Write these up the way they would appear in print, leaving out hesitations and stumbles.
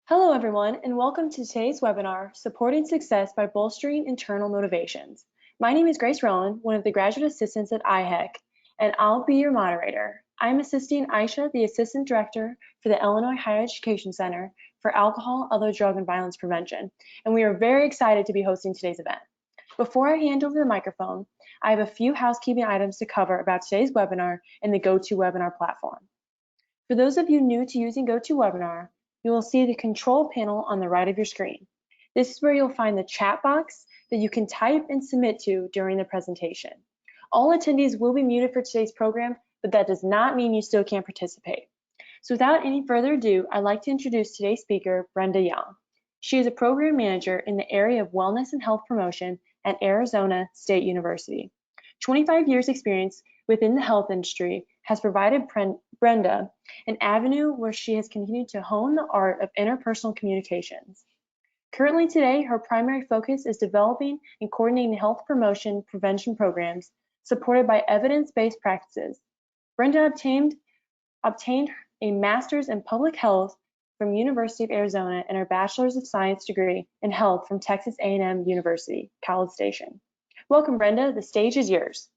Hello, everyone, and welcome to today's webinar, Supporting Success by Bolstering Internal Motivations. My name is Grace Rowland, one of the graduate assistants at IHEC, and I'll be your moderator. I'm assisting Aisha, the Assistant Director for the Illinois Higher Education Center for Alcohol, Other Drug, and Violence Prevention, and we are very excited to be hosting today's event. Before I hand over the microphone, I have a few housekeeping items to cover about today's webinar and the GoToWebinar platform. For those of you new to using GoToWebinar, you will see the control panel on the right of your screen. This is where you'll find the chat box that you can type and submit to during the presentation. All attendees will be muted for today's program, but that does not mean you still can't participate. So without any further ado, I'd like to introduce today's speaker, Brenda Young. She is a program manager in the area of wellness and health promotion at Arizona State University. 25 years experience within the health industry has provided Brenda an avenue where she has continued to hone the art of interpersonal communications. Currently today, her primary focus is developing and coordinating health promotion prevention programs supported by evidence-based practices. Brenda obtained a master's in public health from University of Arizona and her bachelor's of science degree in health from Texas A&M University, College Station. Welcome, Brenda. The stage is yours.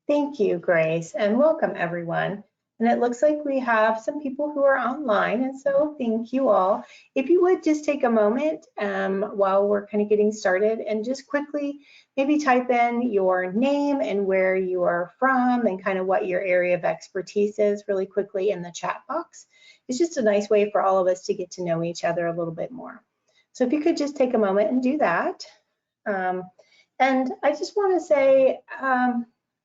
Thank you, Grace, and welcome everyone. And it looks like we have some people who are online, and so thank you all. If you would just take a moment while we're kind of getting started and just quickly maybe type in your name and where you are from and kind of what your area of expertise is really quickly in the chat box. It's just a nice way for all of us to get to know each other a little bit more. So if you could just take a moment and do that. And I just want to say,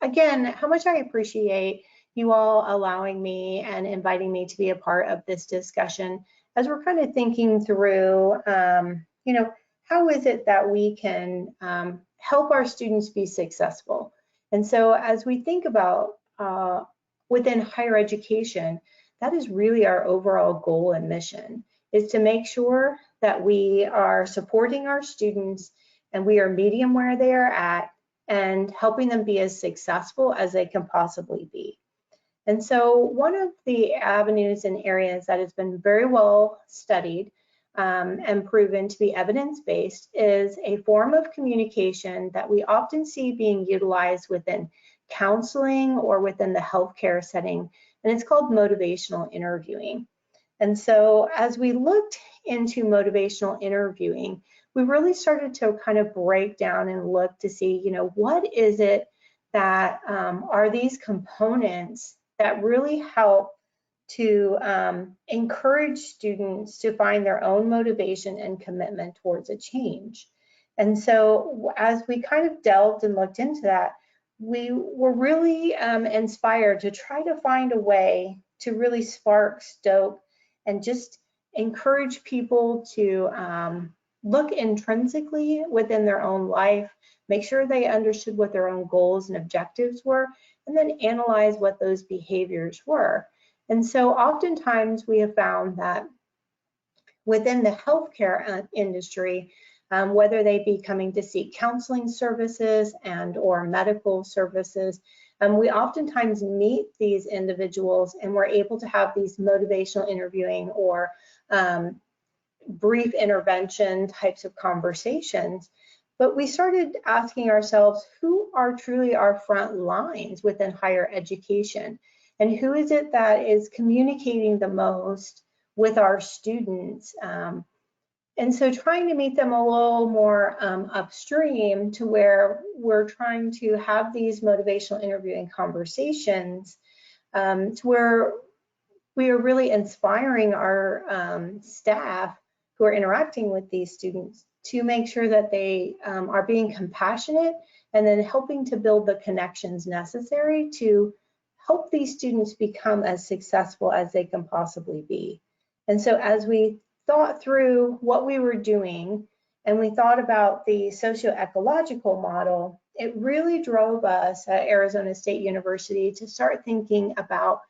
again, how much I appreciate you all allowing me and inviting me to be a part of this discussion as we're kind of thinking through, how is it that we can help our students be successful? And so as we think about within higher education, that is really our overall goal and mission, is to make sure that we are supporting our students and we are meeting where they are at and helping them be as successful as they can possibly be. And so one of the avenues and areas that has been very well studied and proven to be evidence-based is a form of communication that we often see being utilized within counseling or within the healthcare setting, and it's called motivational interviewing. And so as we looked into motivational interviewing, we really started to kind of break down and look to see, what is it that are these components that really help to encourage students to find their own motivation and commitment towards a change. And so as we kind of delved and looked into that, we were really inspired to try to find a way to really spark, stoke, and just encourage people to look intrinsically within their own life, make sure they understood what their own goals and objectives were, and then analyze what those behaviors were. And so oftentimes we have found that within the healthcare industry, whether they be coming to seek counseling services and or medical services, we oftentimes meet these individuals and we're able to have these motivational interviewing or brief intervention types of conversations. But we started asking ourselves, who are truly our front lines within higher education? And who is it that is communicating the most with our students? And so trying to meet them a little more upstream to where we're trying to have these motivational interviewing conversations to where we are really inspiring our staff who are interacting with these students to make sure that they are being compassionate and then helping to build the connections necessary to help these students become as successful as they can possibly be. And so as we thought through what we were doing and we thought about the socio-ecological model, it really drove us at Arizona State University to start thinking about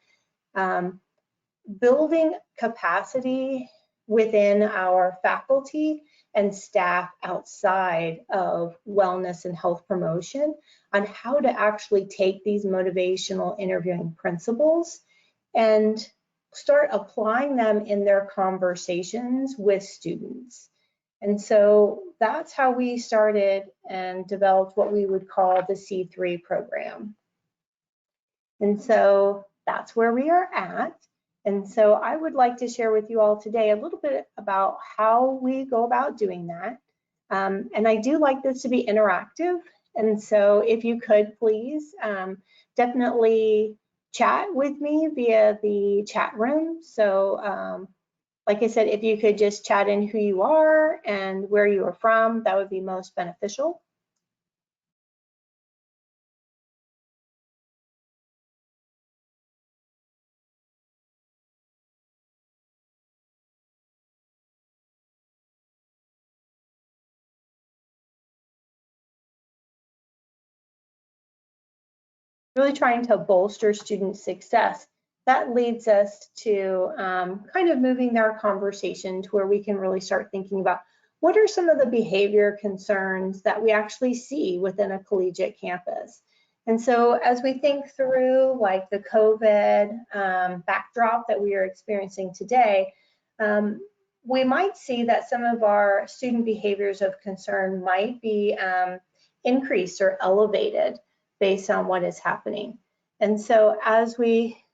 building capacity within our faculty and staff outside of wellness and health promotion on how to actually take these motivational interviewing principles and start applying them in their conversations with students. And so that's how we started and developed what we would call the C3 program. And so that's where we are at. And so I would like to share with you all today a little bit about how we go about doing that. And I do like this to be interactive. And so if you could please definitely chat with me via the chat room. So like I said, if you could just chat in who you are and where you are from, that would be most beneficial. Really trying to bolster student success. That leads us to kind of moving our conversation to where we can really start thinking about what are some of the behavior concerns that we actually see within a collegiate campus. And so as we think through like the COVID backdrop that we are experiencing today, we might see that some of our student behaviors of concern might be increased or elevated based on what is happening. And so as we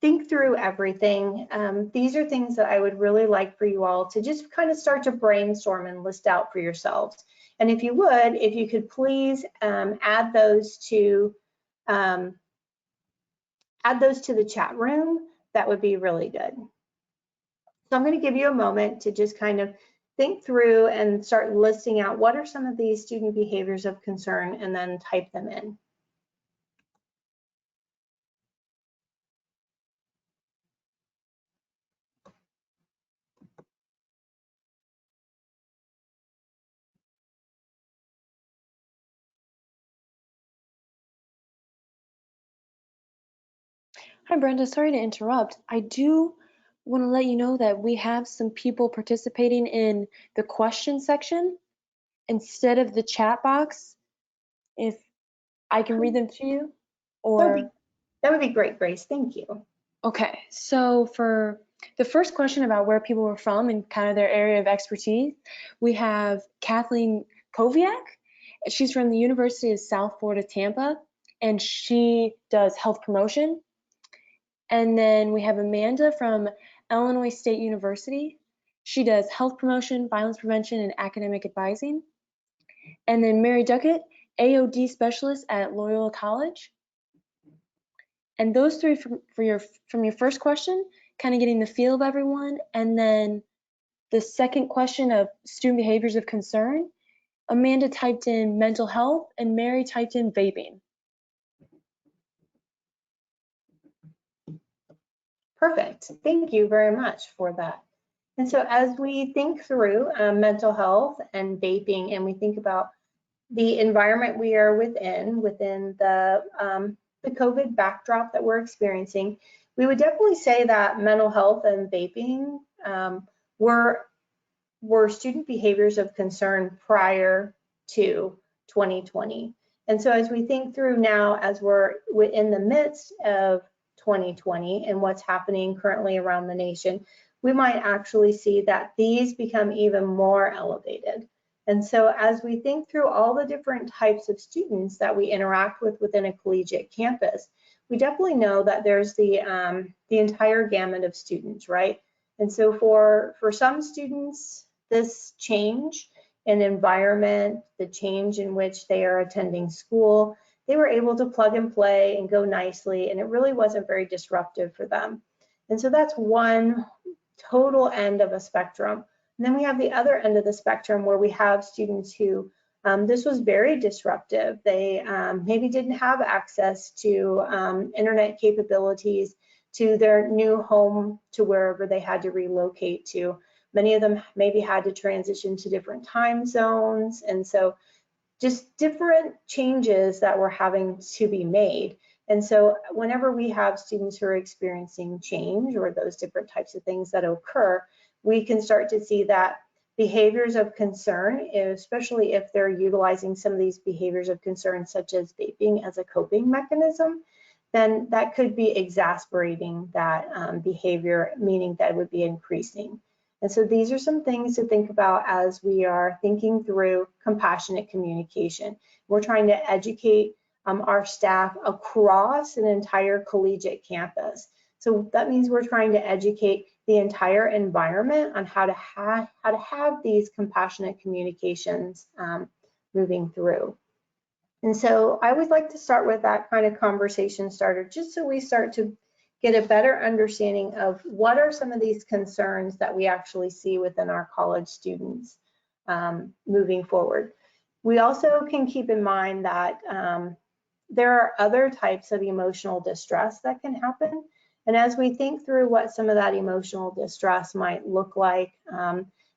think through everything, these are things that I would really like for you all to just kind of start to brainstorm and list out for yourselves. And if you would, if you could please add those to the chat room, that would be really good. So I'm going to give you a moment to just kind of think through and start listing out what are some of these student behaviors of concern and then type them in. Hi, Brenda. Sorry to interrupt. I do want to let you know that we have some people participating in the question section instead of the chat box. If I can read them to you, or That would be great, Grace. Thank you. okay. So for the first question about where people were from and kind of their area of expertise, we have Kathleen Koviak. She's from the University of South Florida, Tampa, and she does health promotion. And then we have Amanda from Illinois State University. She does health promotion, violence prevention, and academic advising. And then Mary Duckett, AOD specialist at Loyola College. And those three from your first question, kind of getting the feel of everyone. And then the second question of student behaviors of concern, Amanda typed in mental health and Mary typed in vaping. Perfect. Thank you very much for that. And so as we think through mental health and vaping, and we think about the environment we are within the COVID backdrop that we're experiencing, we would definitely say that mental health and vaping were student behaviors of concern prior to 2020. And so as we think through now, as we're in the midst of 2020 and what's happening currently around the nation, we might actually see that these become even more elevated. And so as we think through all the different types of students that we interact with within a collegiate campus, we definitely know that there's the entire gamut of students, right? And so for some students, this change in environment, the change in which they are attending school, they were able to plug and play and go nicely, and it really wasn't very disruptive for them. And so that's one total end of a spectrum. And then we have the other end of the spectrum where we have students who this was very disruptive. They maybe didn't have access to internet capabilities, to their new home, to wherever they had to relocate to. Many of them maybe had to transition to different time zones. And so just different changes that were having to be made. And so whenever we have students who are experiencing change or those different types of things that occur, we can start to see that behaviors of concern, especially if they're utilizing some of these behaviors of concern, such as vaping as a coping mechanism, then that could be exasperating that behavior, meaning that it would be increasing. And so these are some things to think about as we are thinking through compassionate communication. We're trying to educate our staff across an entire collegiate campus. So that means we're trying to educate the entire environment on how to have these compassionate communications moving through. And so I would like to start with that kind of conversation starter, just so we start to get a better understanding of what are some of these concerns that we actually see within our college students moving forward. We also can keep in mind that there are other types of emotional distress that can happen. And as we think through what some of that emotional distress might look like,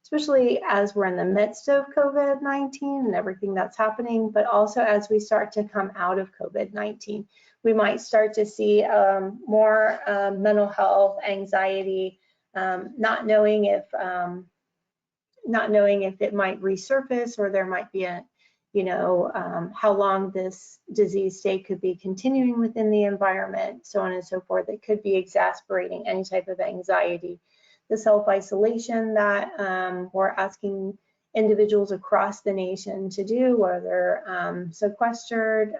especially as we're in the midst of COVID-19 and everything that's happening, but also as we start to come out of COVID-19, we might start to see more mental health, anxiety, not knowing if it might resurface, or there might be a, how long this disease state could be continuing within the environment, so on and so forth. It could be exacerbating any type of anxiety. The self-isolation that we're asking individuals across the nation to do, where they're sequestered.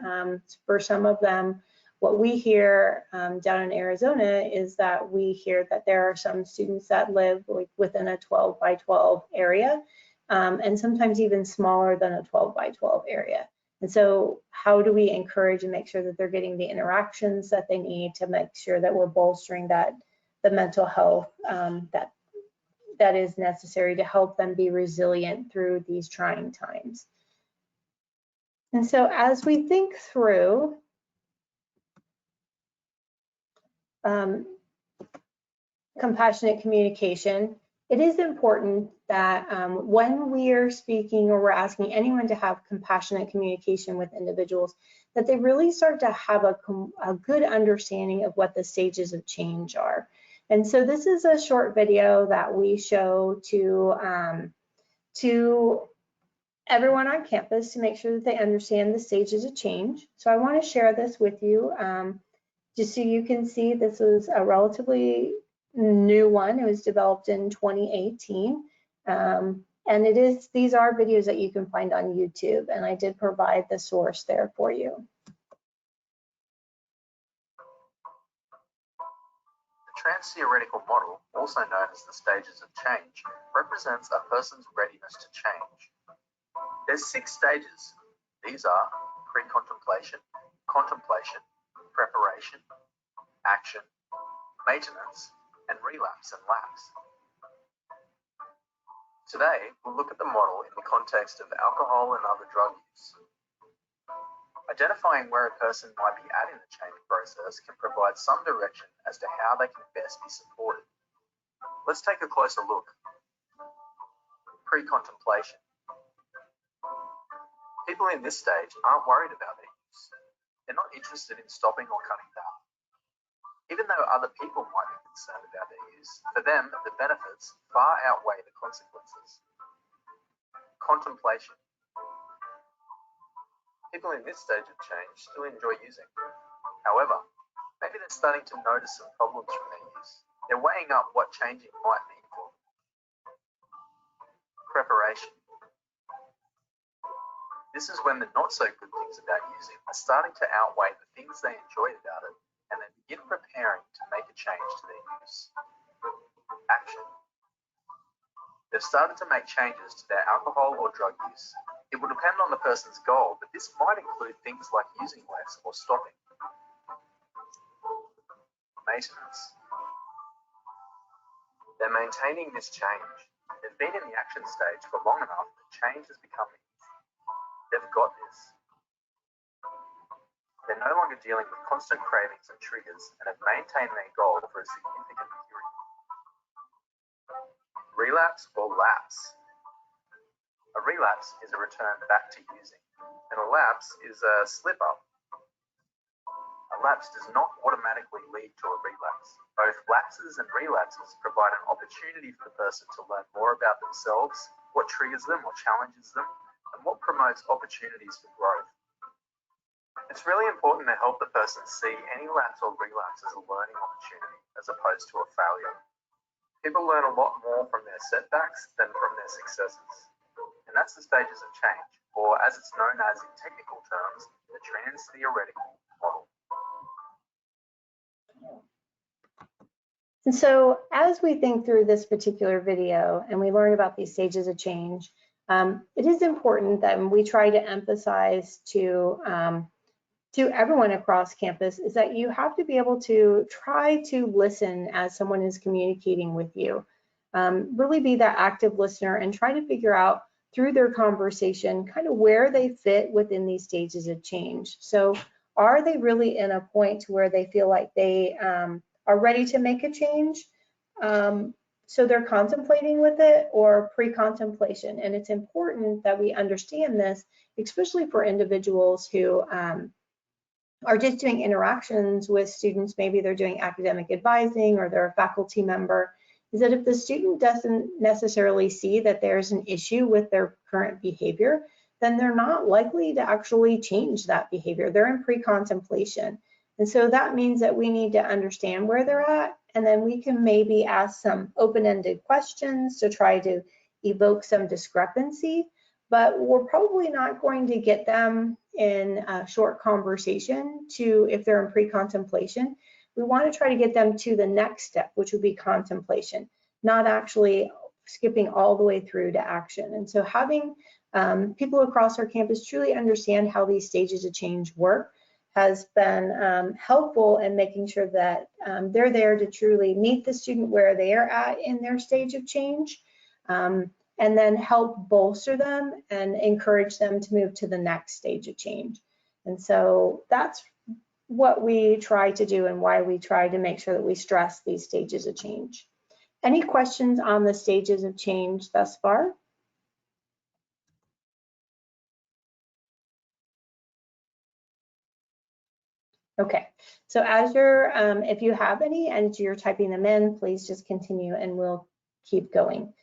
For some of them, what we hear down in Arizona is that we hear that there are some students that live within a 12 by 12 area, and sometimes even smaller than a 12 by 12 area. And so how do we encourage and make sure that they're getting the interactions that they need to make sure that we're bolstering the mental health that is necessary to help them be resilient through these trying times. And so as we think through compassionate communication, it is important that when we are speaking or we're asking anyone to have compassionate communication with individuals, that they really start to have a good understanding of what the stages of change are. And so this is a short video that we show to everyone on campus to make sure that they understand the stages of change. So I want to share this with you just so you can see. This is a relatively new one. It was developed in 2018. And these are videos that you can find on YouTube, and I did provide the source there for you. The trans-theoretical model, also known as the stages of change, represents a person's readiness to change. There's 6 stages. These are pre-contemplation, contemplation, preparation, action, maintenance, and relapse and lapse. Today, we'll look at the model in the context of alcohol and other drug use. Identifying where a person might be at in the change process can provide some direction as to how they can best be supported. Let's take a closer look. Pre-contemplation. People in this stage aren't worried about their use. They're not interested in stopping or cutting back. Even though other people might be concerned about their use, for them, the benefits far outweigh the consequences. Contemplation. People in this stage of change still enjoy using. However, maybe they're starting to notice some problems from their use. They're weighing up what changing might mean for them. Preparation. This is when the not so good things about using are starting to outweigh the things they enjoy about it, and they begin preparing to make a change to their use. Action. They've started to make changes to their alcohol or drug use. It will depend on the person's goal, but this might include things like using less or stopping. Maintenance. They're maintaining this change. They've been in the action stage for long enough that change has become easy. They've got this. They're no longer dealing with constant cravings and triggers and have maintained their goal for a significant period. Relapse or lapse. A relapse is a return back to using, and a lapse is a slip-up. A lapse does not automatically lead to a relapse. Both lapses and relapses provide an opportunity for the person to learn more about themselves, what triggers them, what challenges them, and what promotes opportunities for growth. It's really important to help the person see any lapse or relapse as a learning opportunity as opposed to a failure. People learn a lot more from their setbacks than from their successes. And that's the stages of change, or as it's known as in technical terms, the trans-theoretical model. And so as we think through this particular video and we learn about these stages of change, it is important that we try to emphasize to everyone across campus is that you have to be able to try to listen as someone is communicating with you. Really be that active listener and try to figure out through their conversation kind of where they fit within these stages of change. So are they really in a point where they feel like they are ready to make a change? So they're contemplating with it, or pre-contemplation. And it's important that we understand this, especially for individuals who are just doing interactions with students. Maybe they're doing academic advising or they're a faculty member, is that if the student doesn't necessarily see that there's an issue with their current behavior, then they're not likely to actually change that behavior. They're in pre-contemplation. And so that means that we need to understand where they're at, and then we can maybe ask some open-ended questions to try to evoke some discrepancy, but we're probably not going to get them in a short conversation to, if they're in pre-contemplation, we want to try to get them to the next step, which would be contemplation, not actually skipping all the way through to action. And so having people across our campus truly understand how these stages of change work has been helpful in making sure that they're there to truly meet the student where they are at in their stage of change, and then help bolster them and encourage them to move to the next stage of change. And so that's what we try to do and why we try to make sure that we stress these stages of change. Any questions on the stages of change thus far? Okay, so as you're, if you have any and you're typing them in, please just continue and we'll keep going.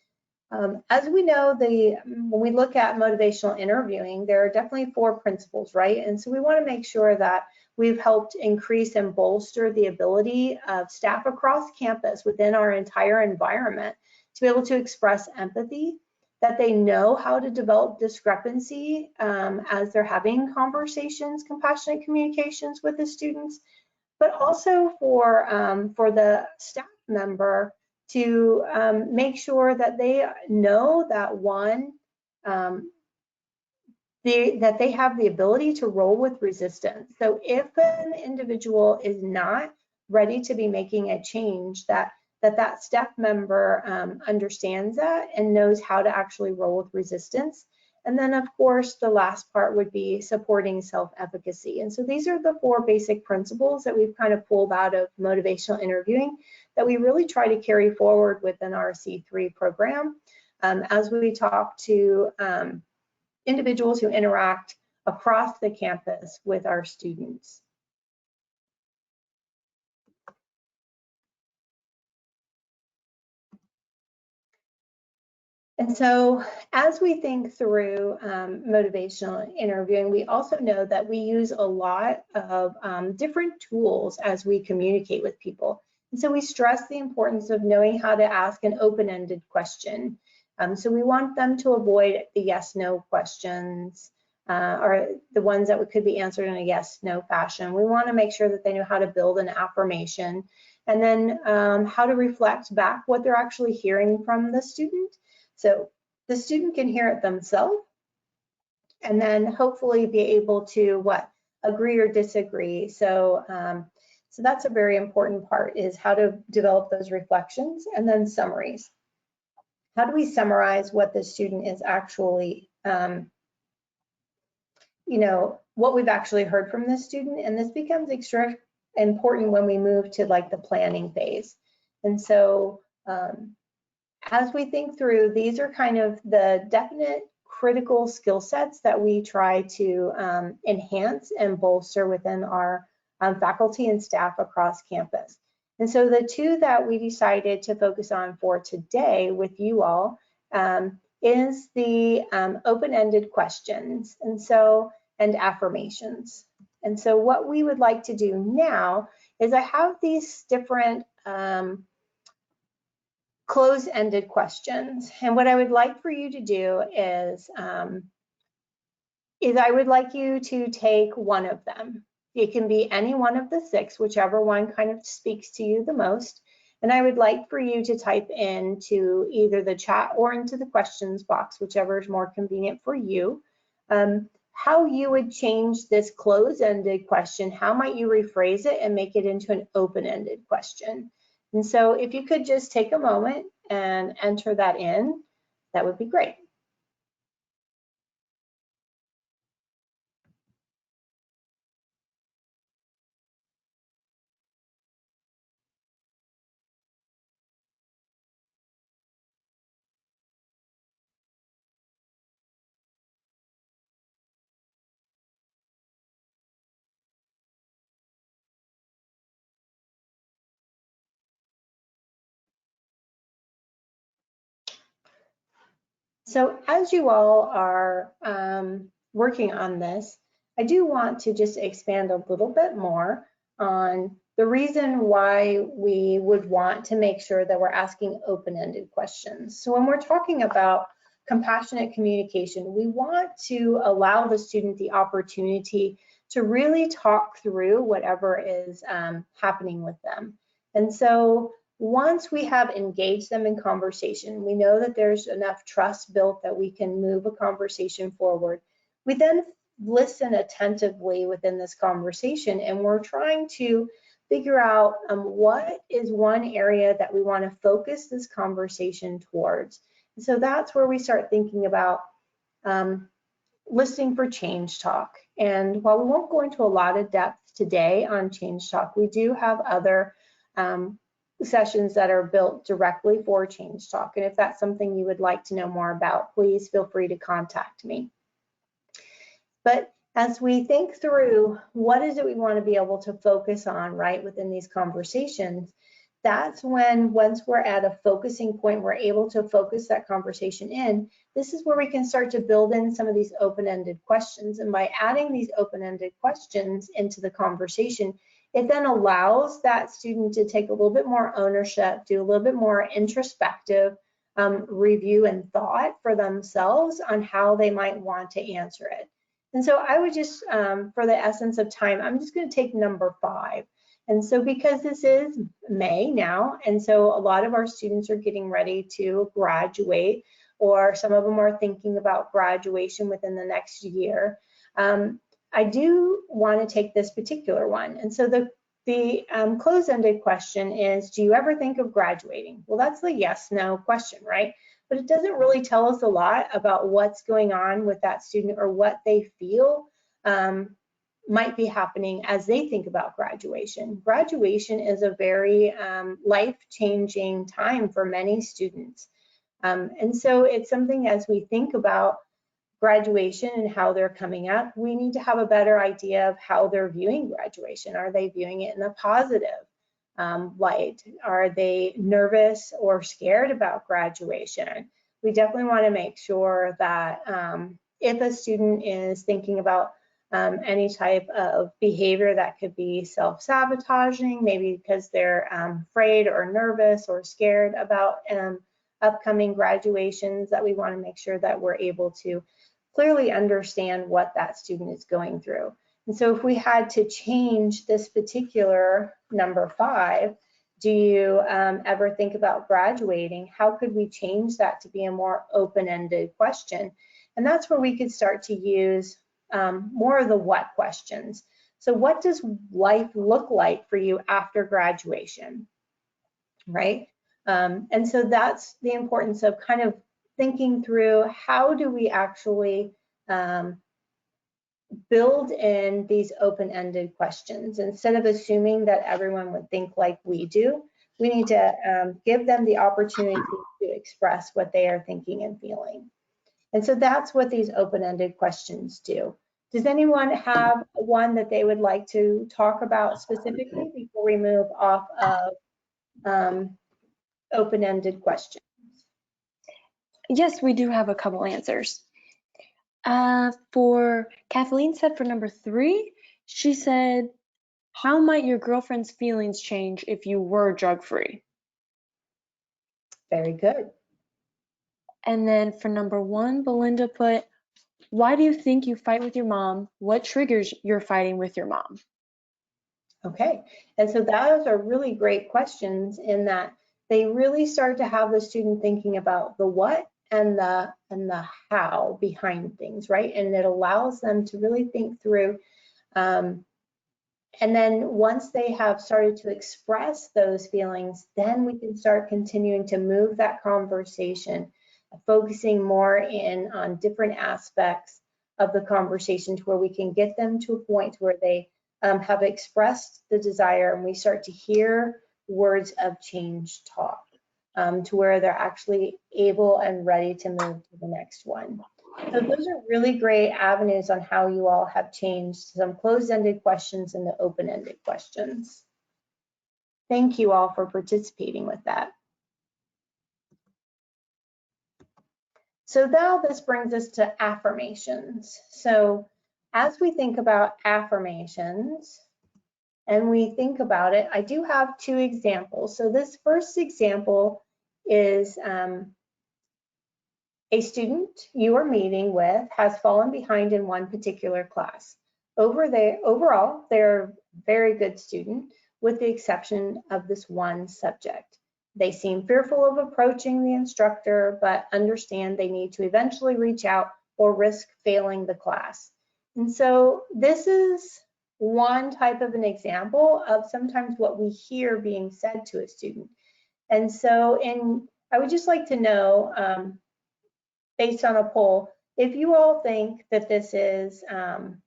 As we know, when we look at motivational interviewing, there are definitely 4 principles, right? And so we want to make sure that we've helped increase and bolster the ability of staff across campus within our entire environment to be able to express empathy, that they know how to develop discrepancy as they're having conversations, compassionate communications with the students, but also for the staff member to make sure that they know that that they have the ability to roll with resistance. So if an individual is not ready to be making a change, that staff member understands that and knows how to actually roll with resistance. And then of course, the last part would be supporting self-efficacy. And so these are the 4 basic principles that we've kind of pulled out of motivational interviewing that we really try to carry forward within our C3 program as we talk to individuals who interact across the campus with our students. And so as we think through motivational interviewing, we also know that we use a lot of different tools as we communicate with people. And so we stress the importance of knowing how to ask an open-ended question. So we want them to avoid the yes-no questions or the ones that could be answered in a yes-no fashion. We want to make sure that they know how to build an affirmation, and then how to reflect back what they're actually hearing from the student. So the student can hear it themselves and then hopefully be able to agree or disagree. So, so that's a very important part, is how to develop those reflections, and then summaries. How do we summarize what the student is actually, what we've actually heard from the student? And this becomes extra important when we move to like the planning phase. And so, as we think through, these are kind of the definite critical skill sets that we try to enhance and bolster within our faculty and staff across campus. And so the 2 that we decided to focus on for today with you all is the open-ended questions and affirmations. And so what we would like to do now is I have these different close-ended questions. And what I would like for you to do is I would like you to take one of them. It can be any one of the 6, whichever one kind of speaks to you the most. And I would like for you to type into either the chat or into the questions box, whichever is more convenient for you, how you would change this close-ended question. How might you rephrase it and make it into an open-ended question? And so if you could just take a moment and enter that in, that would be great. So as you all are working on this, I do want to just expand a little bit more on the reason why we would want to make sure that we're asking open-ended questions. So when we're talking about compassionate communication, we want to allow the student the opportunity to really talk through whatever is happening with them. And so once we have engaged them in conversation, we know that there's enough trust built that we can move a conversation forward. We then listen attentively within this conversation, and we're trying to figure out what is one area that we want to focus this conversation towards. And so that's where we start thinking about listening for change talk. And while we won't go into a lot of depth today on change talk, we do have other sessions that are built directly for change talk. And if that's something you would like to know more about, please feel free to contact me. But as we think through what is it we want to be able to focus on, right, within these conversations, that's when, once we're at a focusing point, we're able to focus that conversation in. This is where we can start to build in some of these open-ended questions. And by adding these open-ended questions into the conversation, it then allows that student to take a little bit more ownership, do a little bit more introspective review and thought for themselves on how they might want to answer it. And so I would just, for the essence of time, I'm just going to take number 5. And so because this is May now, and so a lot of our students are getting ready to graduate, or some of them are thinking about graduation within the next year, I do want to take this particular one. And so the close-ended question is, do you ever think of graduating? Well, that's the yes/no question, right? But it doesn't really tell us a lot about what's going on with that student or what they feel might be happening as they think about graduation. Graduation is a very life-changing time for many students. And so it's something, as we think about graduation and how they're coming up, we need to have a better idea of how they're viewing graduation. Are they viewing it in a positive light? Are they nervous or scared about graduation? We definitely want to make sure that if a student is thinking about any type of behavior that could be self-sabotaging, maybe because they're afraid or nervous or scared about upcoming graduations, that we want to make sure that we're able to clearly understand what that student is going through. And so if we had to change this particular number 5, do you ever think about graduating? How could we change that to be a more open-ended question? And that's where we could start to use more of the what questions. So what does life look like for you after graduation, right? And so that's the importance of kind of thinking through, how do we actually build in these open-ended questions? Instead of assuming that everyone would think like we do, we need to give them the opportunity to express what they are thinking and feeling. And so that's what these open-ended questions do. Does anyone have one that they would like to talk about specifically before we move off of open-ended questions? Yes, we do have a couple answers. For Kathleen said for number 3, She said, "How might your girlfriend's feelings change if you were drug-free?" Very good. And then for number 1, Belinda put, "Why do you think you fight with your mom? What triggers your fighting with your mom?" Okay, and so those are really great questions in that they really start to have the student thinking about the what and the how behind things, right? And it allows them to really think through. And then once they have started to express those feelings, then we can start continuing to move that conversation, focusing more in on different aspects of the conversation to where we can get them to a point where they have expressed the desire and we start to hear words of change talk to where they're actually able and ready to move to the next one. So those are really great avenues on how you all have changed some closed-ended questions into open-ended questions. Thank you all for participating with that. So now this brings us to affirmations. So as we think about affirmations and we think about it, I do have 2 examples. So this first example is a student you are meeting with has fallen behind in one particular class. Overall, they're a very good student with the exception of this one subject. They seem fearful of approaching the instructor, but understand they need to eventually reach out or risk failing the class. And so this is one type of an example of sometimes what we hear being said to a student. And so I would just like to know, based on a poll, if you all think that this is an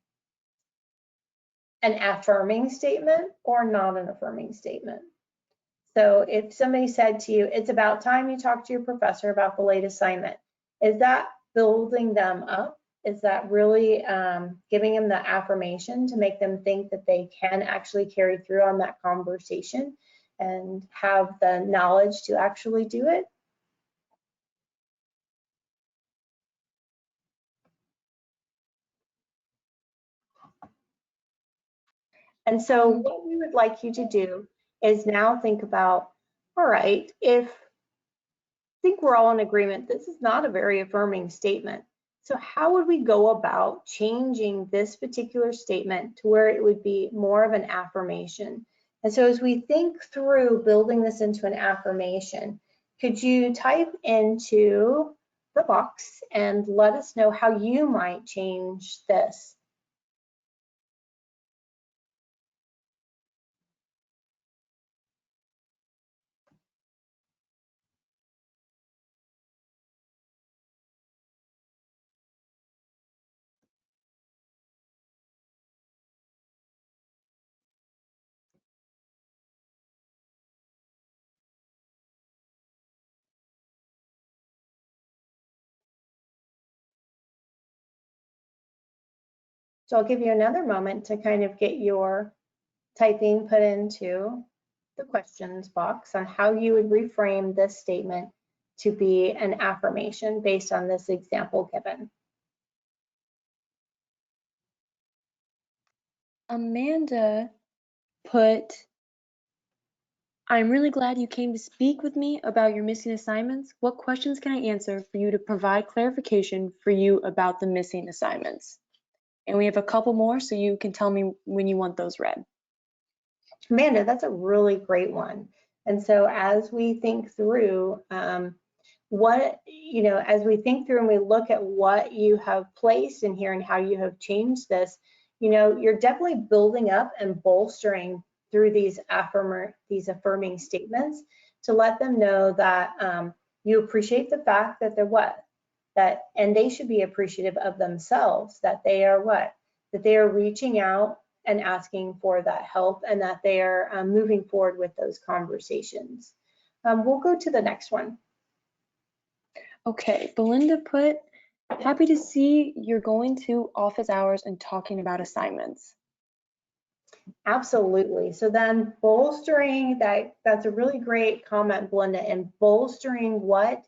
affirming statement or not an affirming statement. So if somebody said to you, "It's about time you talk to your professor about the late assignment," is that building them up? Is that really giving them the affirmation to make them think that they can actually carry through on that conversation and have the knowledge to actually do it? And so what we would like you to do is now think about, all right, I think we're all in agreement, this is not a very affirming statement. So how would we go about changing this particular statement to where it would be more of an affirmation? And so as we think through building this into an affirmation, could you type into the box and let us know how you might change this? So I'll give you another moment to kind of get your typing put into the questions box on how you would reframe this statement to be an affirmation based on this example given. Amanda put, "I'm really glad you came to speak with me about your missing assignments. What questions can I answer for you to provide clarification for you about the missing assignments?" And we have a couple more, so you can tell me when you want those read. Amanda, that's a really great one. And so as we think through as we think through and we look at what you have placed in here and how you have changed this, you're definitely building up and bolstering through these affirming statements to let them know that you appreciate the fact that they're and they should be appreciative of themselves, that they are that they are reaching out and asking for that help and that they are moving forward with those conversations. We'll go to the next one. Okay, Belinda put, "Happy to see you're going to office hours and talking about assignments." Absolutely. So then bolstering that's a really great comment, Belinda, and bolstering what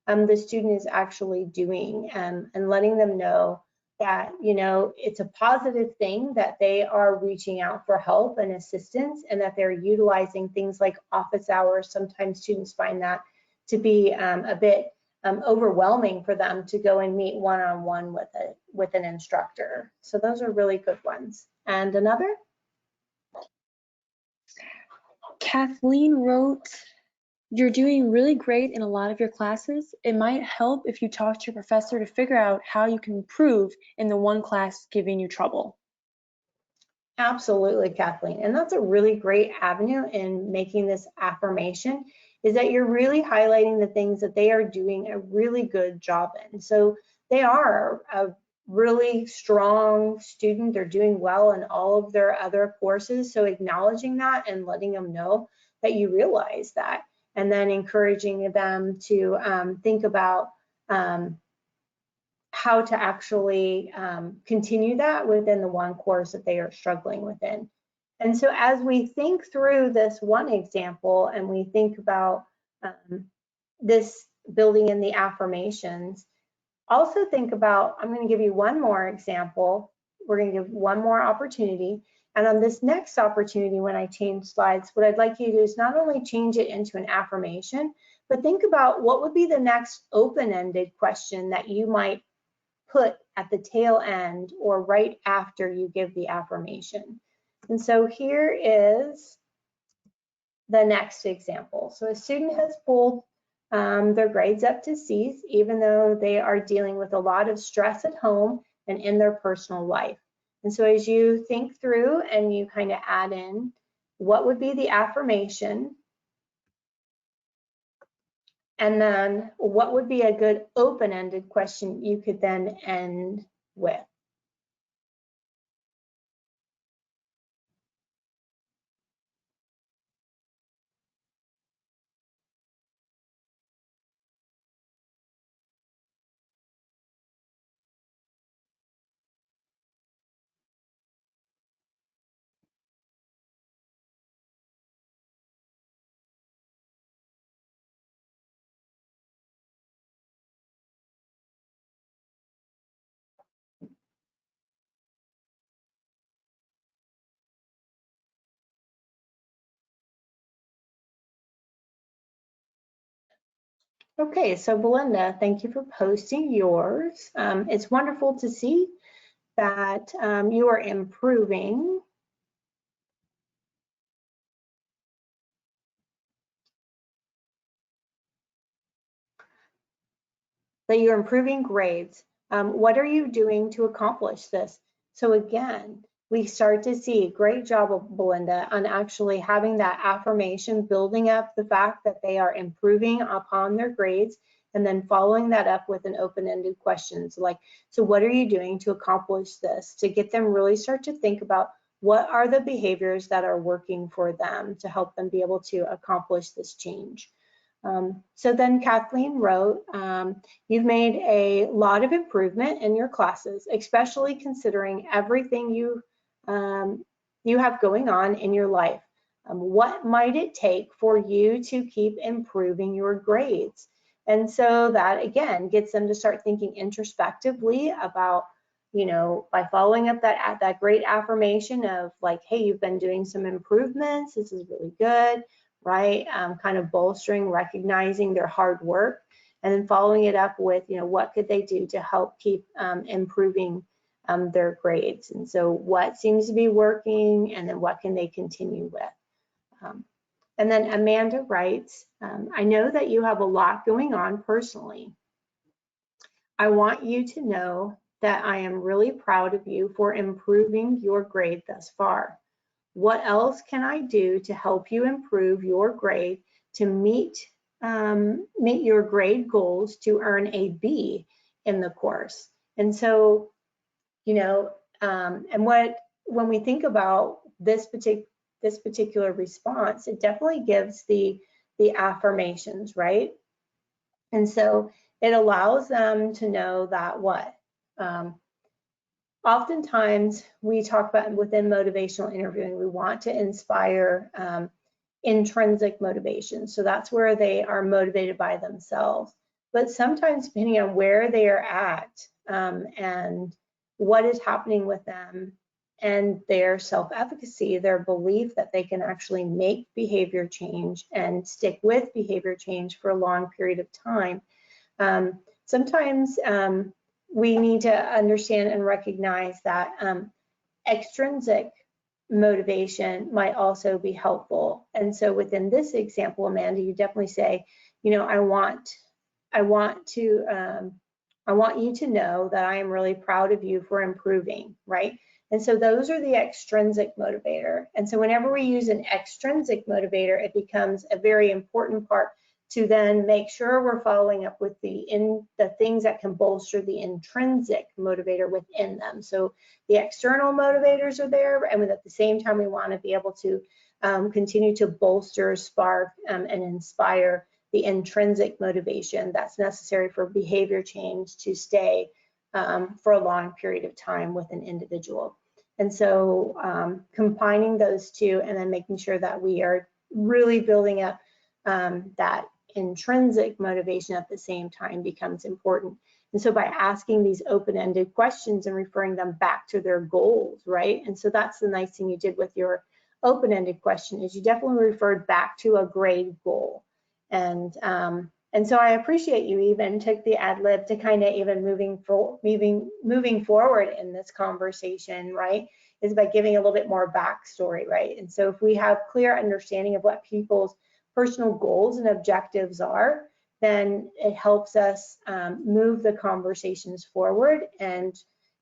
the student is actually doing and letting them know that, you know, it's a positive thing that they are reaching out for help and assistance, and that they're utilizing things like office hours. Sometimes students find that to be a bit overwhelming for them to go and meet one-on-one with an instructor. So those are really good ones. And another? Kathleen wrote, "You're doing really great in a lot of your classes. It might help if you talk to your professor to figure out how you can improve in the one class giving you trouble." Absolutely, Kathleen. And that's a really great avenue in making this affirmation, is that you're really highlighting the things that they are doing a really good job in. So they are a really strong student. They're doing well in all of their other courses. So acknowledging that and letting them know that you realize that, and then encouraging them to think about how to actually continue that within the one course that they are struggling within. And so as we think through this one example and we think about this building in the affirmations, also think about, I'm going to give you one more example. We're going to give one more opportunity. And on this next opportunity, when I change slides, what I'd like you to do is not only change it into an affirmation, but think about what would be the next open-ended question that you might put at the tail end or right after you give the affirmation. And so here is the next example. So a student has pulled their grades up to C's, even though they are dealing with a lot of stress at home and in their personal life. And so as you think through and you kind of add in, what would be the affirmation? And then what would be a good open-ended question you could then end with? Okay, so Belinda, thank you for posting yours. It's wonderful to see that you are improving. That you're improving grades. What are you doing to accomplish this? So again, we start to see, great job, Belinda, on actually having that affirmation, building up the fact that they are improving upon their grades, and then following that up with an open-ended question. So like, so what are you doing to accomplish this? To get them really start to think about what are the behaviors that are working for them to help them be able to accomplish this change. So then Kathleen wrote, you've made a lot of improvement in your classes, especially considering everything you have going on in your life. What might it take for you to keep improving your grades? And so that again gets them to start thinking introspectively about, you know, by following up that great affirmation of like, hey, you've been doing some improvements. This is really good, right? Kind of bolstering, recognizing their hard work, and then following it up with, you know, what could they do to help keep improving their grades? And so what seems to be working, and then what can they continue with? And then Amanda writes, I know that you have a lot going on personally. I want you to know that I am really proud of you for improving your grade thus far. What else can I do to help you improve your grade to meet your grade goals to earn a B in the course? And so, you know, when we think about this particular response, it definitely gives the affirmations, right? And so it allows them to know that what? Oftentimes we talk about within motivational interviewing, we want to inspire intrinsic motivation. So that's where they are motivated by themselves. But sometimes depending on where they are at and what is happening with them and their self-efficacy, their belief that they can actually make behavior change and stick with behavior change for a long period of time. Sometimes we need to understand and recognize that extrinsic motivation might also be helpful. And so within this example, Amanda, you definitely say, you know, I want you to know that I am really proud of you for improving, right? And so those are the extrinsic motivator. And so whenever we use an extrinsic motivator, it becomes a very important part to then make sure we're following up with the things that can bolster the intrinsic motivator within them. So the external motivators are there, and at the same time, we want to be able to continue to bolster, spark, and inspire the intrinsic motivation that's necessary for behavior change to stay for a long period of time with an individual. And so combining those two and then making sure that we are really building up that intrinsic motivation at the same time becomes important. And so by asking these open-ended questions and referring them back to their goals, right? And so that's the nice thing you did with your open-ended question, is you definitely referred back to a grade goal. And so I appreciate you even took the ad lib to kind of even moving forward in this conversation, right? Is by giving a little bit more backstory, right? And so if we have clear understanding of what people's personal goals and objectives are, then it helps us move the conversations forward and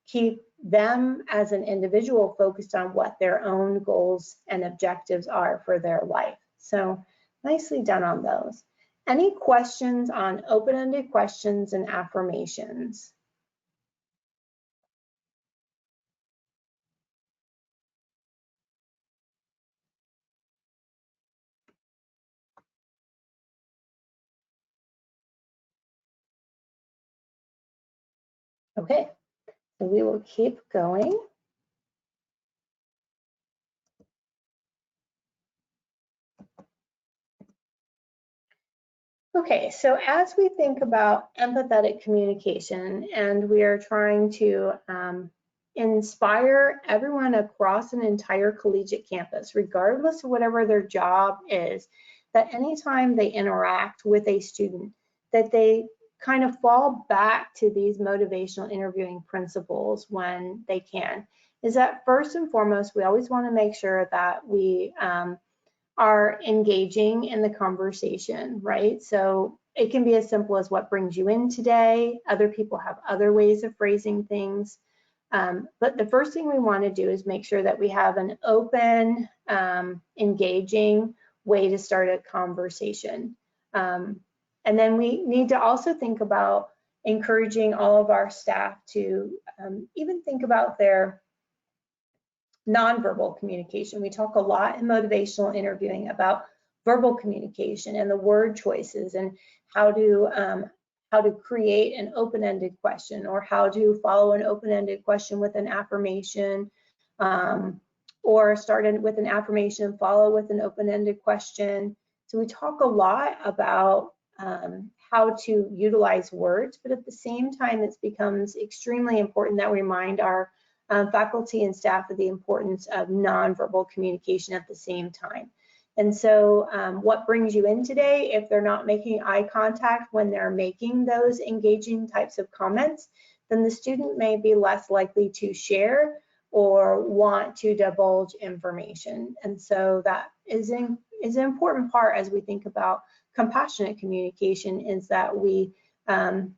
keep them as an individual focused on what their own goals and objectives are for their life. So nicely done on those. Any questions on open-ended questions and affirmations? Okay, so we will keep going. Okay, so as we think about empathetic communication and we are trying to inspire everyone across an entire collegiate campus, regardless of whatever their job is, that anytime they interact with a student, that they kind of fall back to these motivational interviewing principles when they can, is that first and foremost, we always want to make sure that we are engaging in the conversation, right? So it can be as simple as what brings you in today. Other people have other ways of phrasing things. But the first thing we want to do is make sure that we have an open, engaging way to start a conversation. And then we need to also think about encouraging all of our staff to even think about their nonverbal communication. We talk a lot in motivational interviewing about verbal communication and the word choices and how to create an open-ended question, or how to follow an open-ended question with an affirmation, or start with an affirmation, follow with an open-ended question. So we talk a lot about how to utilize words, but at the same time, it becomes extremely important that we remind our faculty and staff of the importance of nonverbal communication at the same time. And so what brings you in today, if they're not making eye contact when they're making those engaging types of comments, then the student may be less likely to share or want to divulge information. And so that is an important part as we think about compassionate communication, is that we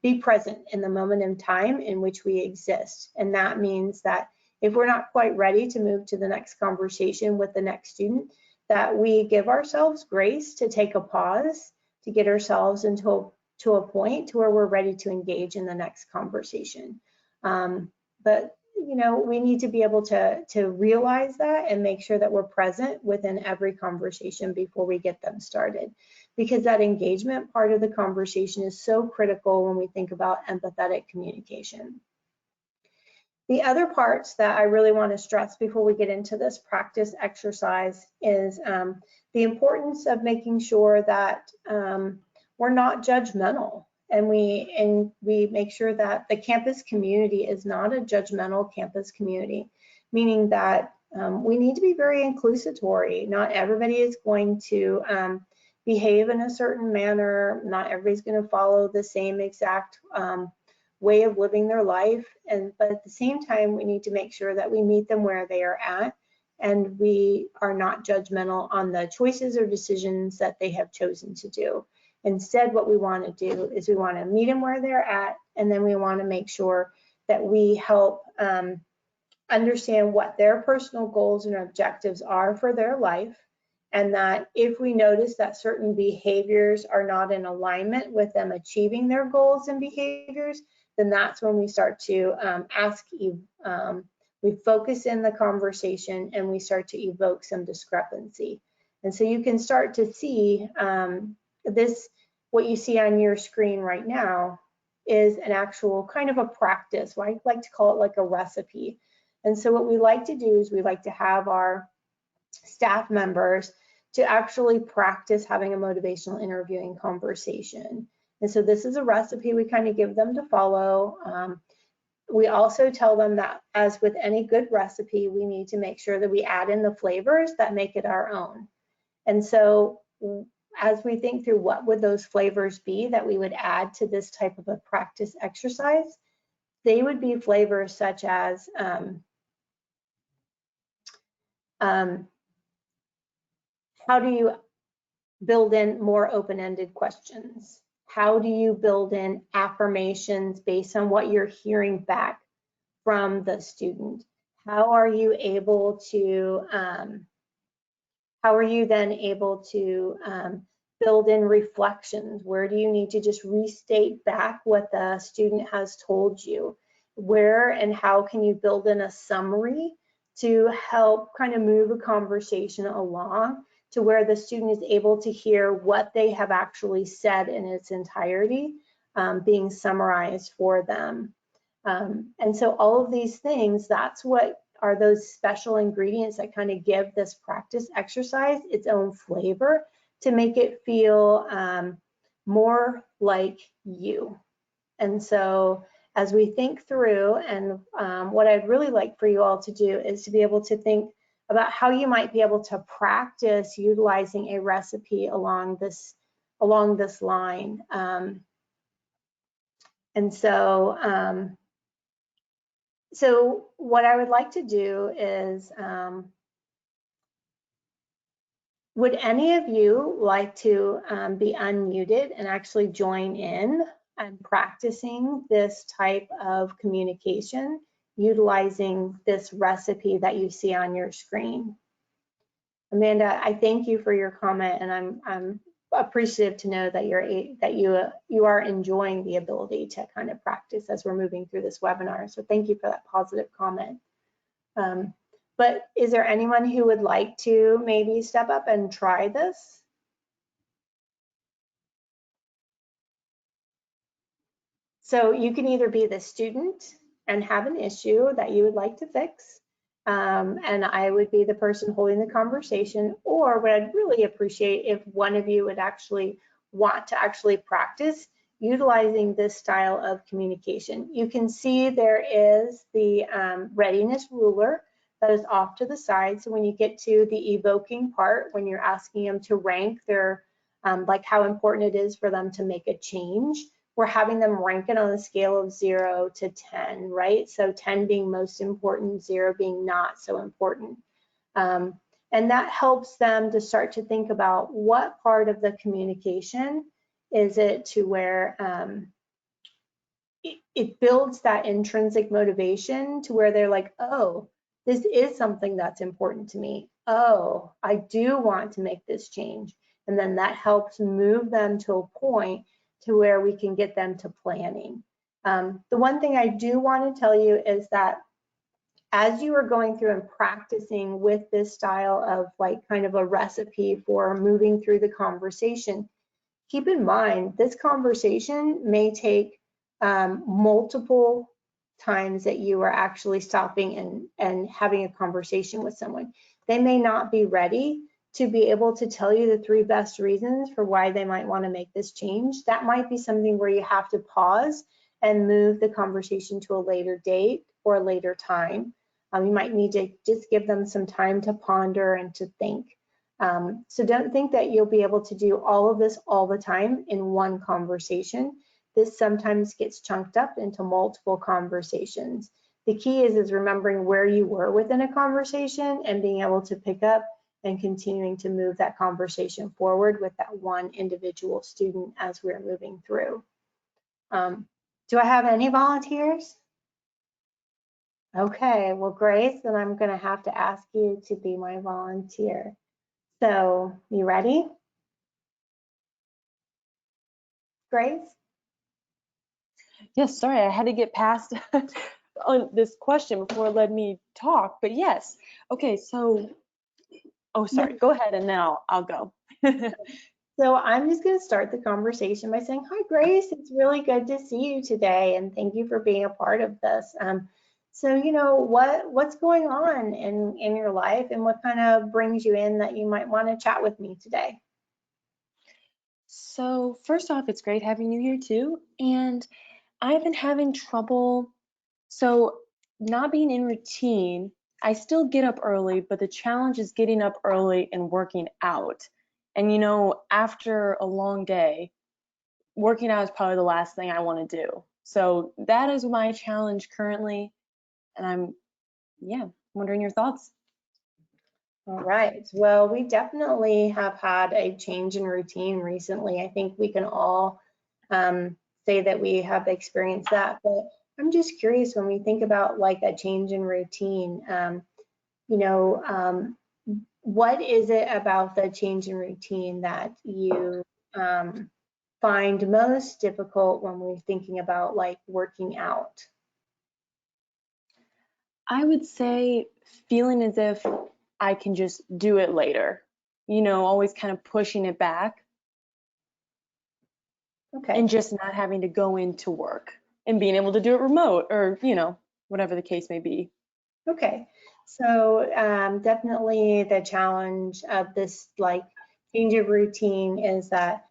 be present in the moment in time in which we exist. And that means that if we're not quite ready to move to the next conversation with the next student, that we give ourselves grace to take a pause, to get ourselves into a point to where we're ready to engage in the next conversation. But you know, we need to be able to realize that and make sure that we're present within every conversation before we get them started, because that engagement part of the conversation is so critical when we think about empathetic communication. The other parts that I really want to stress before we get into this practice exercise is the importance of making sure that we're not judgmental And we make sure that the campus community is not a judgmental campus community, meaning that we need to be very inclusatory. Not everybody is going to behave in a certain manner. Not everybody's going to follow the same exact way of living their life. But at the same time, we need to make sure that we meet them where they are at, and we are not judgmental on the choices or decisions that they have chosen to do. Instead, what we want to do is we want to meet them where they're at, and then we want to make sure that we help understand what their personal goals and objectives are for their life, and that if we notice that certain behaviors are not in alignment with them achieving their goals and behaviors, then that's when we start to we focus in the conversation and we start to evoke some discrepancy. And so you can start to see what you see on your screen right now is an actual kind of a practice. Well, I like to call it like a recipe. And so what we like to do is we like to have our staff members to actually practice having a motivational interviewing conversation. And so this is a recipe we kind of give them to follow. We also tell them that, as with any good recipe, we need to make sure that we add in the flavors that make it our own. And so as we think through what would those flavors be that we would add to this type of a practice exercise, they would be flavors such as how do you build in more open-ended questions? How do you build in affirmations based on what you're hearing back from the student? How are you able to, how are you then able to build in reflections? Where do you need to just restate back what the student has told you? Where and how can you build in a summary to help kind of move a conversation along to where the student is able to hear what they have actually said in its entirety being summarized for them. And so all of these things, that's what are those special ingredients that kind of give this practice exercise its own flavor to make it feel more like you. And so as we think through, and what I'd really like for you all to do is to be able to think about how you might be able to practice utilizing a recipe along this line. And so, so what I would like to do is, would any of you like to be unmuted and actually join in and practicing this type of communication utilizing this recipe that you see on your screen? Amanda, I thank you for your comment, and I'm appreciative to know that you are enjoying the ability to kind of practice as we're moving through this webinar. So thank you for that positive comment. But is there anyone who would like to maybe step up and try this? So you can either be the student and have an issue that you would like to fix, and I would be the person holding the conversation, or what I'd really appreciate if one of you would actually want to actually practice utilizing this style of communication. You can see there is the readiness ruler that is off to the side. So when you get to the evoking part, when you're asking them to rank their, like how important it is for them to make a change, we're having them rank it on a scale of 0 to 10, right? So 10 being most important, 0 being not so important. And that helps them to start to think about what part of the communication is it to where it builds that intrinsic motivation to where they're like, oh, this is something that's important to me. Oh, I do want to make this change. And then that helps move them to a point to where we can get them to planning. The one thing I do want to tell you is that as you are going through and practicing with this style of like kind of a recipe for moving through the conversation, keep in mind this conversation may take multiple times that you are actually stopping and having a conversation with someone. They may not be ready to be able to tell you the 3 best reasons for why they might want to make this change, that might be something where you have to pause and move the conversation to a later date or a later time. You might need to just give them some time to ponder and to think. So don't think that you'll be able to do all of this all the time in one conversation. This sometimes gets chunked up into multiple conversations. The key is remembering where you were within a conversation and being able to pick up and continuing to move that conversation forward with that one individual student as we're moving through. Do I have any volunteers? Okay, well, Grace, then I'm going to have to ask you to be my volunteer. So, you ready? Grace? Yes, sorry, I had to get past on this question before it let me talk, but yes. Okay, so, oh, sorry, go ahead and then I'll go. So I'm just going to start the conversation by saying, hi, Grace, it's really good to see you today, and thank you for being a part of this. So, you know, what's going on in your life, and what kind of brings you in that you might want to chat with me today? So first off, it's great having you here too. And I've been having trouble, so not being in routine, I still get up early, but the challenge is getting up early and working out. And you know, after a long day, working out is probably the last thing I want to do. So that is my challenge currently. And yeah, wondering your thoughts. All right. Well, we definitely have had a change in routine recently. I think we can all say that we have experienced that. But I'm just curious, when we think about like a change in routine, you know, what is it about the change in routine that you find most difficult when we're thinking about like working out? I would say feeling as if I can just do it later, you know, always kind of pushing it back Okay. and just not having to go into work and being able to do it remote or, you know, whatever the case may be. Okay, so definitely the challenge of this like change of routine is that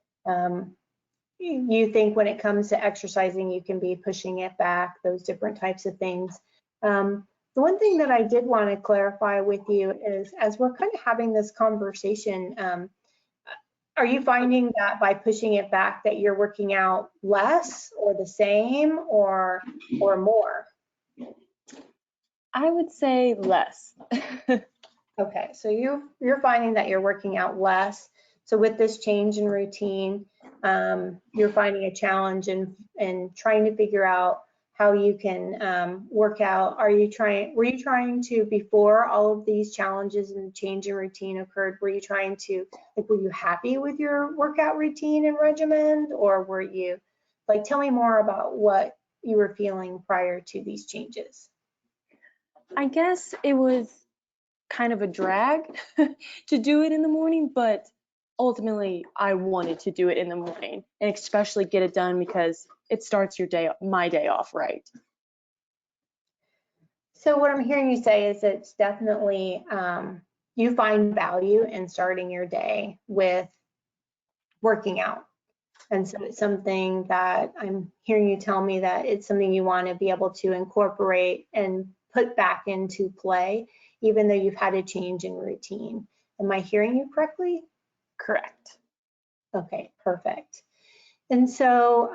you think when it comes to exercising, you can be pushing it back, those different types of things. The one thing that I did want to clarify with you is, as we're kind of having this conversation, are you finding that by pushing it back that you're working out less or the same or more? I would say less. Okay, so you're finding that you're working out less. So with this change in routine, you're finding a challenge in trying to figure out how you can work out. Were you trying to, before all of these challenges and change in routine occurred, were you trying to, like, were you happy with your workout routine and regimen, or were you, like, tell me more about what you were feeling prior to these changes? I guess it was kind of a drag to do it in the morning, but ultimately I wanted to do it in the morning and especially get it done because it starts my day off right. So what I'm hearing you say is it's definitely you find value in starting your day with working out. And so it's something that I'm hearing you tell me that it's something you want to be able to incorporate and put back into play, even though you've had a change in routine. Am I hearing you correctly? Correct. Okay, perfect. And so,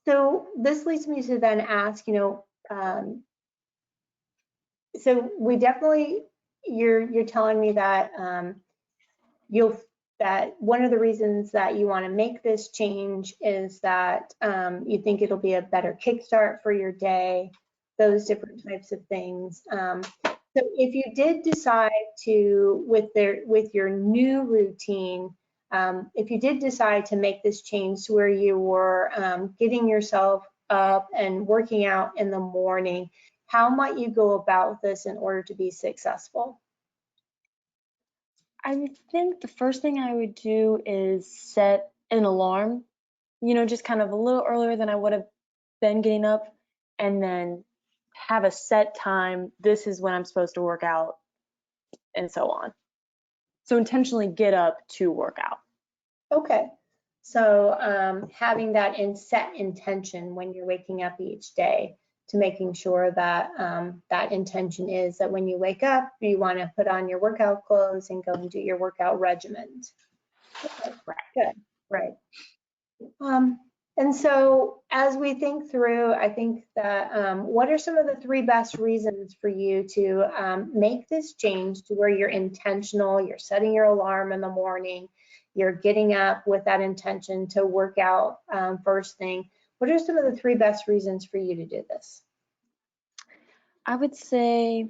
so this leads me to then ask, you know, so we definitely, you're telling me that that one of the reasons that you want to make this change is that you think it'll be a better kickstart for your day, those different types of things. So if you did decide to, with your new routine, if you did decide to make this change to where you were getting yourself up and working out in the morning, how might you go about this in order to be successful? I think the first thing I would do is set an alarm, you know, just kind of a little earlier than I would have been getting up, and then have a set time. This is when I'm supposed to work out, and so on. So intentionally get up to work out. Okay. So having that set intention when you're waking up each day to making sure that that intention is that when you wake up, you want to put on your workout clothes and go and do your workout regimen. Okay, good, right. And so as we think through, I think that what are some of the 3 best reasons for you to make this change to where you're intentional, you're setting your alarm in the morning, you're getting up with that intention to work out first thing. What are some of the 3 best reasons for you to do this? I would say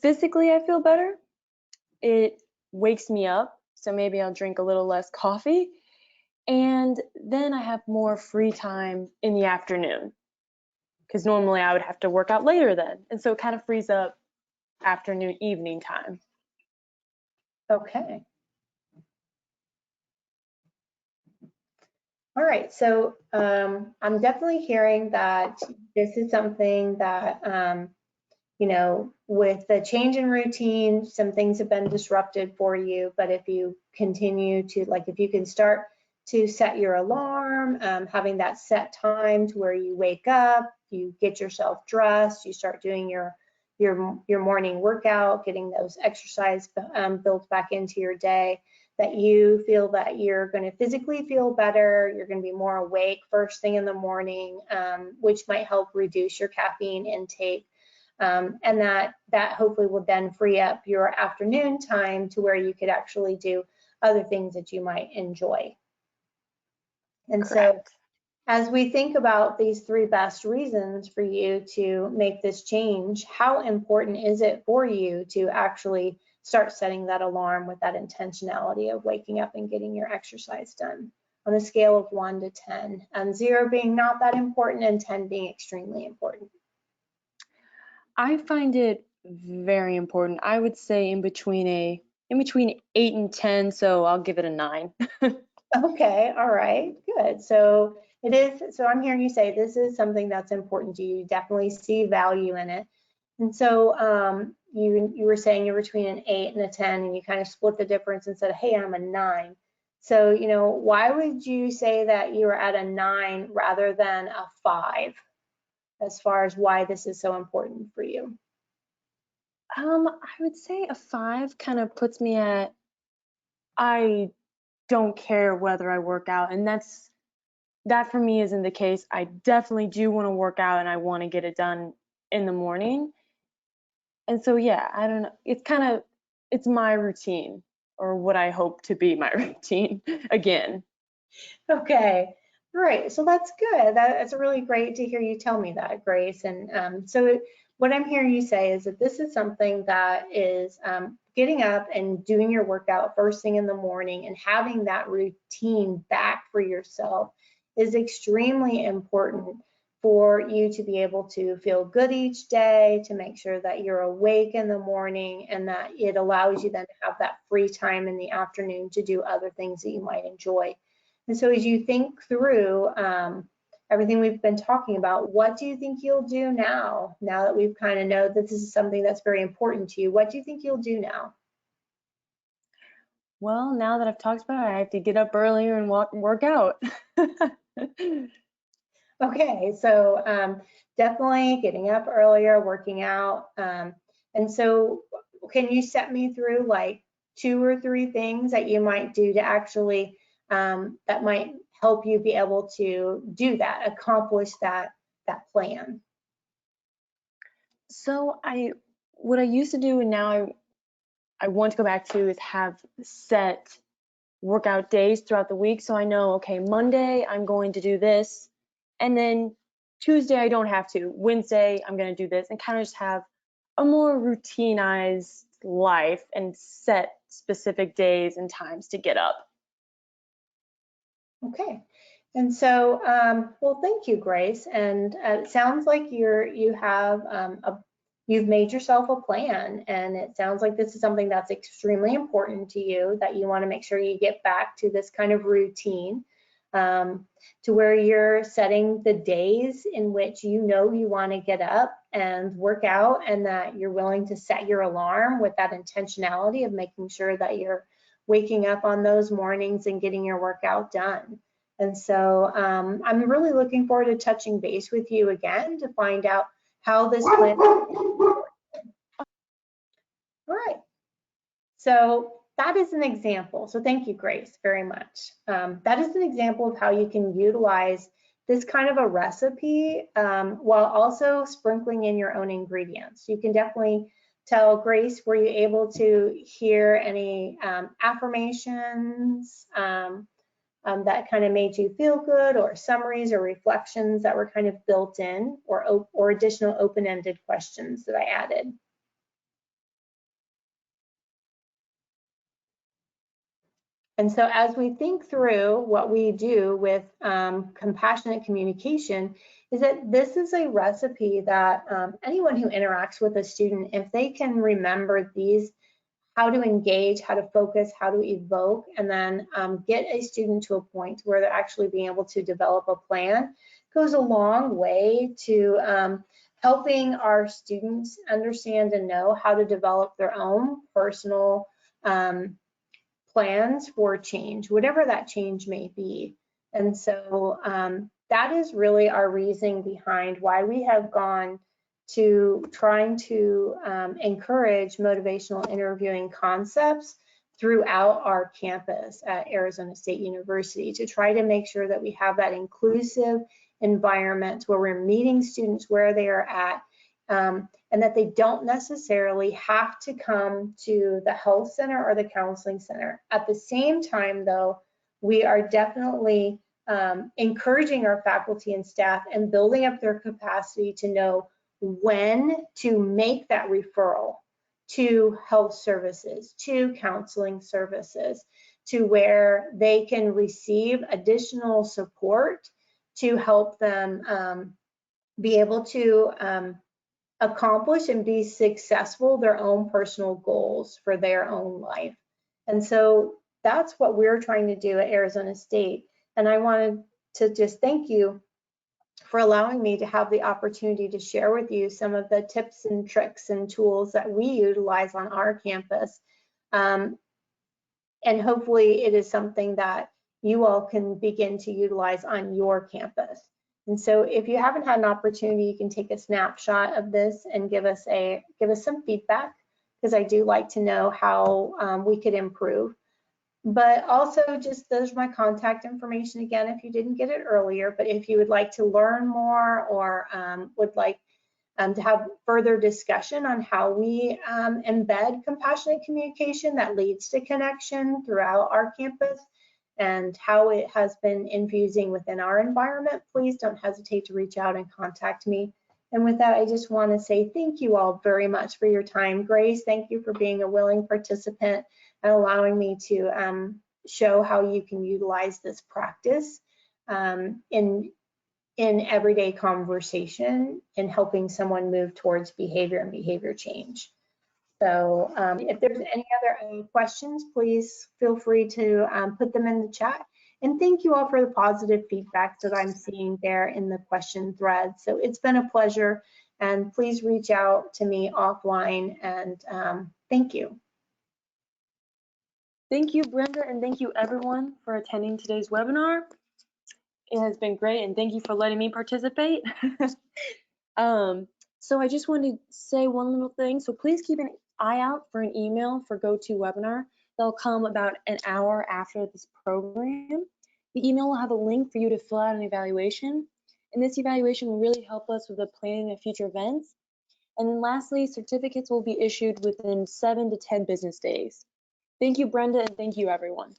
physically I feel better. It wakes me up, so maybe I'll drink a little less coffee. And then I have more free time in the afternoon because normally I would have to work out later then. And so it kind of frees up afternoon, evening time. Okay. All right, so I'm definitely hearing that this is something that, you know, with the change in routine, some things have been disrupted for you, but if you continue to, like, if you can start to set your alarm, having that set time to where you wake up, you get yourself dressed, you start doing your morning workout, getting those exercise built back into your day, that you feel that you're going to physically feel better, you're going to be more awake first thing in the morning, which might help reduce your caffeine intake. And that hopefully will then free up your afternoon time to where you could actually do other things that you might enjoy. And Correct. so as we think about these 3 best reasons for you to make this change, how important is it for you to actually start setting that alarm with that intentionality of waking up and getting your exercise done on a scale of 1 to 10, and 0 being not that important and 10 being extremely important? I find it very important. I would say in between 8 and 10, so I'll give it a 9. Okay, all right, good. So it is, so I'm hearing you say this is something that's important to you. You definitely see value in it. And so you were saying you're between an 8 and a 10, and you kind of split the difference and said, hey, I'm a 9. So, you know, why would you say that you're at a 9 rather than a 5 as far as why this is so important for you? I would say a 5 kind of puts me at, I don't care whether I work out, and that for me isn't the case. I definitely do want to work out and I want to get it done in the morning. And so yeah, I don't know. It's my routine, or what I hope to be my routine again. Okay, great. So that's good. That's really great to hear you tell me that, Grace. And so what I'm hearing you say is that this is something that is getting up and doing your workout first thing in the morning and having that routine back for yourself is extremely important for you to be able to feel good each day, to make sure that you're awake in the morning, and that it allows you then to have that free time in the afternoon to do other things that you might enjoy. And so as you think through everything we've been talking about, what do you think you'll do now that we've kind of know that this is something that's very important to you? What do you think you'll do now? Well, now that I've talked about it, I have to get up earlier and work out. Okay, so definitely getting up earlier, working out. And so can you set me through like 2 or 3 things that you might do to actually, that might help you be able to do that, accomplish that plan? So what I used to do and now I want to go back to is have set workout days throughout the week. So I know, okay, Monday I'm going to do this, and then Tuesday I don't have to. Wednesday I'm going to do this, and kind of just have a more routinized life and set specific days and times to get up. Okay. And so, well, thank you, Grace. And it sounds like you've made yourself a plan, and it sounds like this is something that's extremely important to you, that you want to make sure you get back to this kind of routine, to where you're setting the days in which you know you want to get up and work out, and that you're willing to set your alarm with that intentionality of making sure that you're waking up on those mornings and getting your workout done. And so I'm really looking forward to touching base with you again to find out how this plan. All right. So that is an example. So thank you, Grace, very much. That is an example of how you can utilize this kind of a recipe while also sprinkling in your own ingredients. You can definitely tell Grace, were you able to hear any affirmations that kind of made you feel good, or summaries or reflections that were kind of built in, or additional open-ended questions that I added? And so as we think through what we do with compassionate communication, is that this is a recipe that anyone who interacts with a student, if they can remember these, how to engage, how to focus, how to evoke, and then get a student to a point where they're actually being able to develop a plan, goes a long way to helping our students understand and know how to develop their own personal plans for change, whatever that change may be. And so that is really our reasoning behind why we have gone to trying to encourage motivational interviewing concepts throughout our campus at Arizona State University, to try to make sure that we have that inclusive environment where we're meeting students where they are at, and that they don't necessarily have to come to the health center or the counseling center. At the same time, though, we are definitely encouraging our faculty and staff and building up their capacity to know when to make that referral to health services, to counseling services, to where they can receive additional support to help them be able to accomplish and be successful their own personal goals for their own life. And so that's what we're trying to do at Arizona State. And I wanted to just thank you for allowing me to have the opportunity to share with you some of the tips and tricks and tools that we utilize on our campus. And hopefully it is something that you all can begin to utilize on your campus. And so if you haven't had an opportunity, you can take a snapshot of this and give us some feedback, because I do like to know how we could improve. But also, just there's my contact information again if you didn't get it earlier. But if you would like to learn more, or would like to have further discussion on how we embed compassionate communication that leads to connection throughout our campus, and how it has been infusing within our environment, please don't hesitate to reach out and contact me. And with that, I just want to say thank you all very much for your time. Grace, thank you for being a willing participant and allowing me to show how you can utilize this practice in everyday conversation in helping someone move towards behavior and behavior change. So if there's any other questions, please feel free to put them in the chat. And thank you all for the positive feedback that I'm seeing there in the question thread. So it's been a pleasure, and please reach out to me offline, and thank you. Thank you, Brenda, and thank you everyone for attending today's webinar. It has been great, and thank you for letting me participate. So I just wanted to say one little thing. So please keep an eye out for an email for GoToWebinar. They'll come about an hour after this program. The email will have a link for you to fill out an evaluation, and this evaluation will really help us with the planning of future events. And then lastly, certificates will be issued within 7 to 10 business days. Thank you, Brenda, and thank you, everyone.